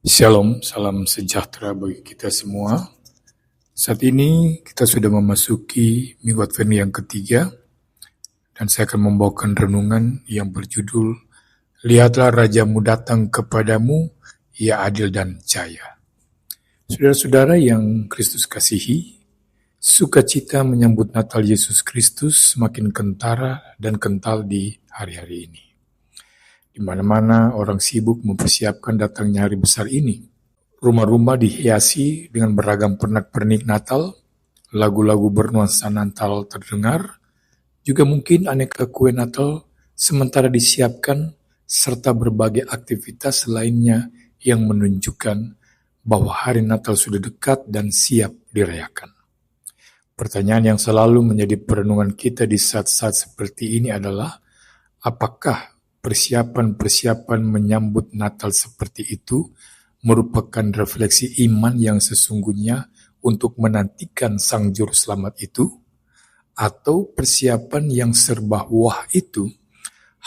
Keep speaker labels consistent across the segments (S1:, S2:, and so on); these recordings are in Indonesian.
S1: Shalom, salam sejahtera bagi kita semua. Saat ini kita sudah memasuki Minggu Advent yang ketiga, dan saya akan membawakan renungan yang berjudul Lihatlah Rajamu datang kepadamu, Ia adil dan jaya. Saudara-saudara yang Kristus kasihi, sukacita menyambut Natal Yesus Kristus semakin kentara dan kental di hari-hari ini. Di mana-mana orang sibuk mempersiapkan datangnya hari besar ini. Rumah-rumah dihiasi dengan beragam pernak-pernik Natal, lagu-lagu bernuansa Natal terdengar, juga mungkin aneka kue Natal sementara disiapkan, serta berbagai aktivitas lainnya yang menunjukkan bahwa hari Natal sudah dekat dan siap dirayakan. Pertanyaan yang selalu menjadi perenungan kita di saat-saat seperti ini adalah, apakah persiapan-persiapan menyambut Natal seperti itu merupakan refleksi iman yang sesungguhnya untuk menantikan Sang Juru Selamat itu, atau persiapan yang serba wah itu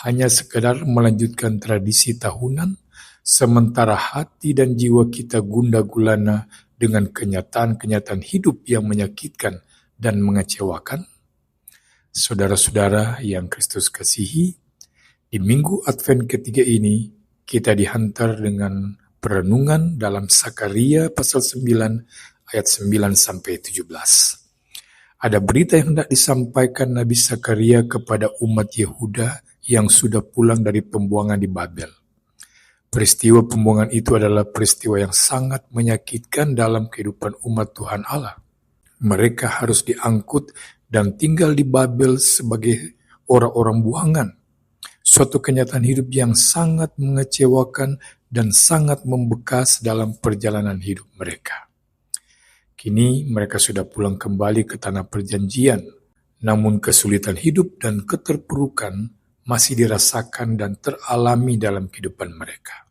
S1: hanya sekedar melanjutkan tradisi tahunan, sementara hati dan jiwa kita gundah gulana dengan kenyataan-kenyataan hidup yang menyakitkan dan mengecewakan? Saudara-saudara yang Kristus kasihi, di Minggu Advent ketiga ini, kita dihantar dengan perenungan dalam Sakaria pasal 9 ayat 9-17. Ada berita yang hendak disampaikan Nabi Sakaria kepada umat Yehuda yang sudah pulang dari pembuangan di Babel. Peristiwa pembuangan itu adalah peristiwa yang sangat menyakitkan dalam kehidupan umat Tuhan Allah. Mereka harus diangkut dan tinggal di Babel sebagai orang-orang buangan. Suatu kenyataan hidup yang sangat mengecewakan dan sangat membekas dalam perjalanan hidup mereka. Kini mereka sudah pulang kembali ke tanah perjanjian, namun kesulitan hidup dan keterpurukan masih dirasakan dan teralami dalam kehidupan mereka.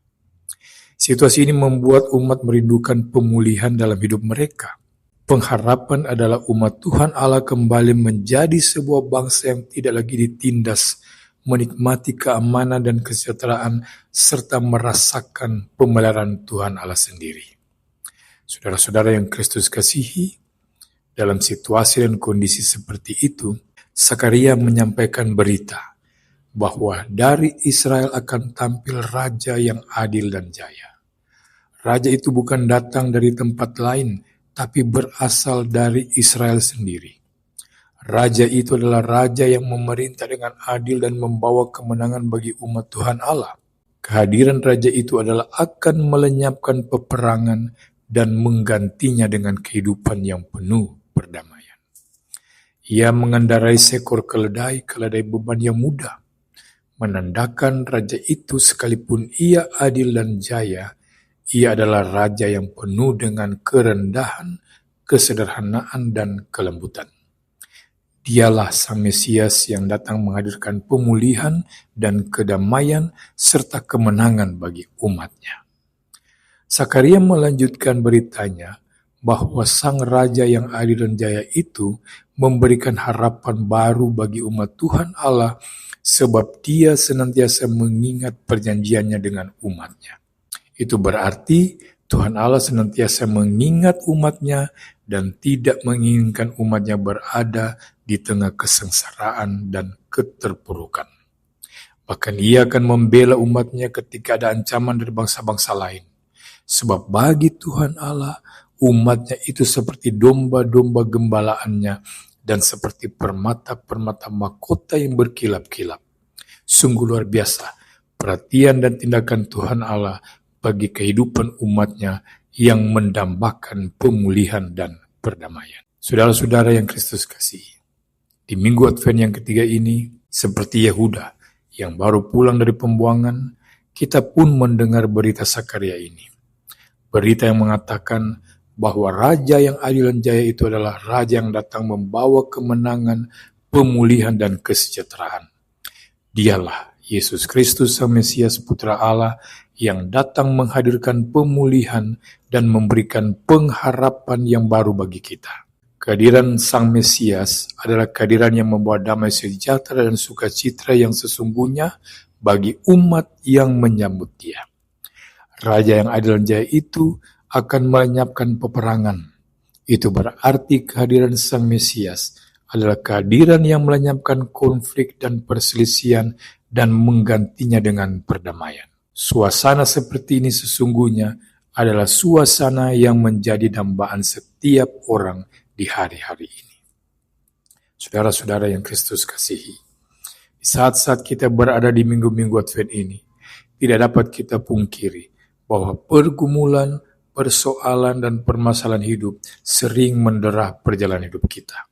S1: Situasi ini membuat umat merindukan pemulihan dalam hidup mereka. Pengharapan adalah umat Tuhan Allah kembali menjadi sebuah bangsa yang tidak lagi ditindas, menikmati keamanan dan kesejahteraan, serta merasakan pemeliharaan Tuhan Allah sendiri. Saudara-saudara yang Kristus kasihi, dalam situasi dan kondisi seperti itu, Sakaria menyampaikan berita bahwa dari Israel akan tampil Raja yang adil dan jaya. Raja itu bukan datang dari tempat lain, tapi berasal dari Israel sendiri. Raja itu adalah Raja yang memerintah dengan adil dan membawa kemenangan bagi umat Tuhan Allah. Kehadiran Raja itu adalah akan melenyapkan peperangan dan menggantinya dengan kehidupan yang penuh perdamaian. Ia mengendarai seekor keledai beban yang mudah. Menandakan Raja itu sekalipun ia adil dan jaya, ia adalah Raja yang penuh dengan kerendahan, kesederhanaan, dan kelembutan. Dialah Sang Mesias yang datang menghadirkan pemulihan dan kedamaian serta kemenangan bagi umatnya. Sakaria melanjutkan beritanya bahwa Sang Raja yang adil dan jaya itu memberikan harapan baru bagi umat Tuhan Allah, sebab Dia senantiasa mengingat perjanjiannya dengan umatnya. Itu berarti Tuhan Allah senantiasa mengingat umatnya dan tidak menginginkan umatnya berada di tengah kesengsaraan dan keterpurukan. Bahkan Ia akan membela umatnya ketika ada ancaman dari bangsa-bangsa lain. Sebab bagi Tuhan Allah, umatnya itu seperti domba-domba gembalaannya dan seperti permata-permata mahkota yang berkilap-kilap. Sungguh luar biasa perhatian dan tindakan Tuhan Allah bagi kehidupan umatnya yang mendambakan pemulihan dan perdamaian. Saudara-saudara yang Kristus kasihi, di Minggu Advent yang ketiga ini, seperti Yehuda yang baru pulang dari pembuangan, kita pun mendengar berita Sakaria ini. Berita yang mengatakan bahwa Raja yang adil dan jaya itu adalah Raja yang datang membawa kemenangan, pemulihan, dan kesejahteraan. Dialah Yesus Kristus Sang Mesias Putra Allah yang datang menghadirkan pemulihan dan memberikan pengharapan yang baru bagi kita. Kehadiran Sang Mesias adalah kehadiran yang membawa damai sejahtera dan sukacita yang sesungguhnya bagi umat yang menyambut Dia. Raja yang adil dan jaya itu akan melenyapkan peperangan. Itu berarti kehadiran Sang Mesias adalah kehadiran yang melenyapkan konflik dan perselisihan dan menggantinya dengan perdamaian. Suasana seperti ini sesungguhnya adalah suasana yang menjadi dambaan setiap orang di hari-hari ini. Saudara-saudara yang Kristus kasihi, di saat-saat kita berada di minggu-minggu Advent ini, tidak dapat kita pungkiri bahwa pergumulan, persoalan, dan permasalahan hidup sering mendera perjalanan hidup kita.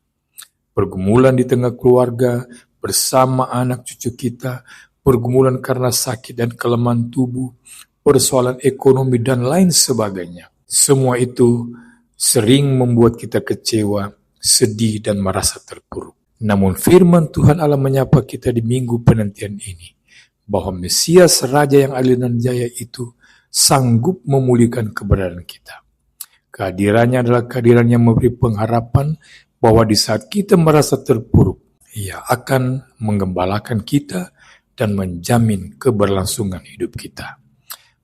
S1: Pergumulan di tengah keluarga, bersama anak cucu kita, pergumulan karena sakit dan kelemahan tubuh, persoalan ekonomi, dan lain sebagainya. Semua itu sering membuat kita kecewa, sedih, dan merasa terpuruk. Namun firman Tuhan Allah menyapa kita di minggu penantian ini, bahwa Mesias Raja yang adil dan jaya itu sanggup memulihkan keberadaan kita. Kehadirannya adalah kehadiran yang memberi pengharapan bahwa di saat kita merasa terpuruk, Ia akan menggembalakan kita dan menjamin keberlangsungan hidup kita.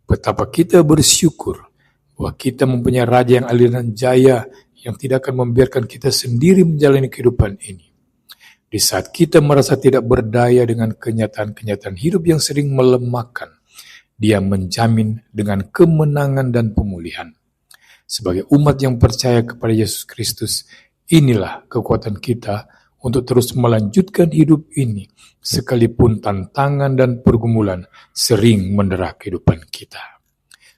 S1: Betapa kita bersyukur bahwa kita mempunyai Raja yang adil dan jaya yang tidak akan membiarkan kita sendiri menjalani kehidupan ini. Di saat kita merasa tidak berdaya dengan kenyataan-kenyataan hidup yang sering melemahkan, Dia menjamin dengan kemenangan dan pemulihan. Sebagai umat yang percaya kepada Yesus Kristus, inilah kekuatan kita untuk terus melanjutkan hidup ini, sekalipun tantangan dan pergumulan sering mendera kehidupan kita.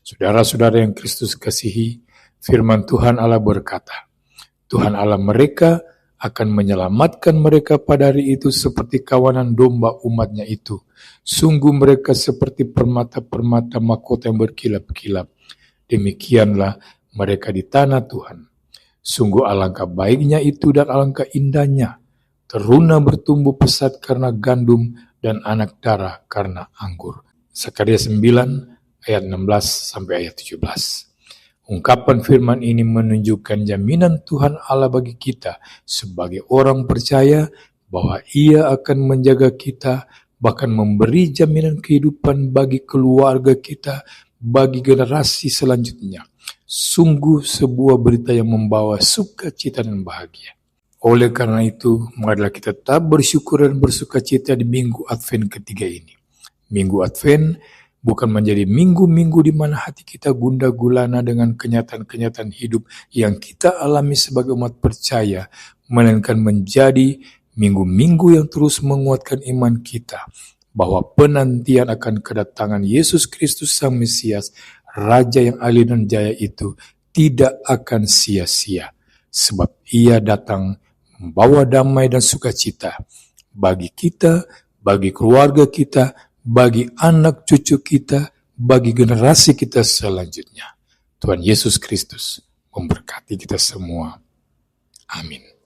S1: Saudara-saudara yang Kristus kasihi, firman Tuhan Allah berkata, Tuhan Allah mereka akan menyelamatkan mereka pada hari itu seperti kawanan domba umatnya itu. Sungguh mereka seperti permata-permata mahkota yang berkilap-kilap. Demikianlah mereka di tanah Tuhan. Sungguh alangkah baiknya itu dan alangkah indahnya. Teruna bertumbuh pesat karena gandum dan anak darah karena anggur. Zakaria 9 ayat 16 sampai ayat 17. Ungkapan firman ini menunjukkan jaminan Tuhan Allah bagi kita sebagai orang percaya bahwa Ia akan menjaga kita, bahkan memberi jaminan kehidupan bagi keluarga kita, bagi generasi selanjutnya. Sungguh sebuah berita yang membawa sukacita dan bahagia. Oleh karena itu, marilah kita tetap bersyukur dan bersukacita di minggu Advent ketiga ini. Minggu Advent bukan menjadi minggu-minggu di mana hati kita gundah gulana dengan kenyataan-kenyataan hidup yang kita alami sebagai umat percaya, melainkan menjadi minggu-minggu yang terus menguatkan iman kita, bahwa penantian akan kedatangan Yesus Kristus Sang Mesias, Raja yang adil dan jaya itu, tidak akan sia-sia, sebab Ia datang membawa damai dan sukacita bagi kita, bagi keluarga kita, bagi anak cucu kita, bagi generasi kita selanjutnya. Tuhan Yesus Kristus memberkati kita semua. Amin.